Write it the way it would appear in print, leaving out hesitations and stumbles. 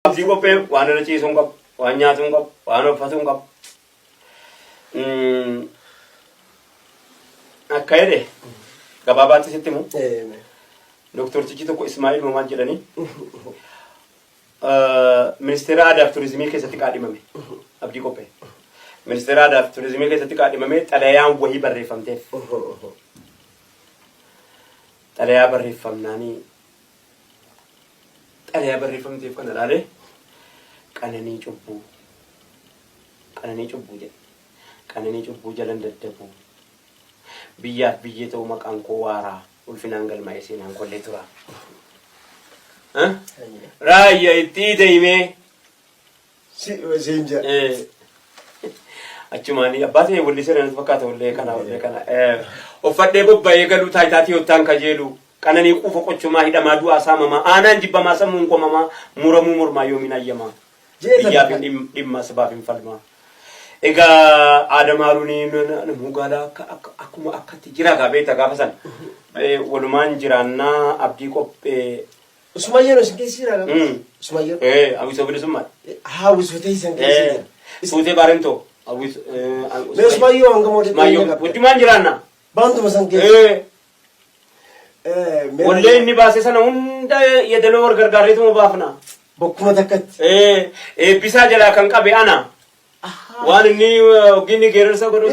Abdii qophee waan irra ciisuun qabu, waan nyaatuun qabu, waan uffatuun qabu. Akka jedhe gabaabaatti sitti himu. Doktortichi tokko Ismaa'il Moomaan jedhanii ministeera aadaa fi turizimii keessatti qaadhimame. Abdii qophee ministeera aadaa fi turizimii keessatti qaadhimame xalayaan wahii barreeffamteef. Xalayaa barreeffamnaanii xalayaa barreeffamteef kana ilaalee Qananii Cubbuu jedhe. Qananii Cubbuu jalan daddabu. Biyyaaf biyyee ta'u maqaan koo waaraa ulfinaan galmaa'ee seenaan kollee tura. Raayyaa itti deemee achumaanii abbaatee walli sirriitti fakkaata wallee kana. Uffadhee bobba'ee galuu taayitaatii yottaan kajeelu. Qananii quufa qochumaa hidhamaa du'aa saamamaa aanaan jibbamaa sammuun qomamaa muramuu mormaa yoomiin ayyamaa. Biyyaaf dhimma sabaaf hin falmaa. Egaa Aadamaaruun mugaalaa akkuma akkatti jira gaabeeta gaafa sana. Walumaan jiraannaa Abdii qophee. Usmayyoo isin keessa jira gaafa. Usmayyoo. Hawwisoo bilisummaa. Hawwisoo isin keessa jira. Suutee baarentoo. Usmayyoo hanga mootii. Wajjumaan jiraannaa. Baantuma san keessa. Wallee inni baase sana hunda yeedaloo wal gargaarreetuma baafna. Bokkuma takkatti. Eebbisaa jalaa kan qabe ana. Waan inni oginni geerarsa godhu.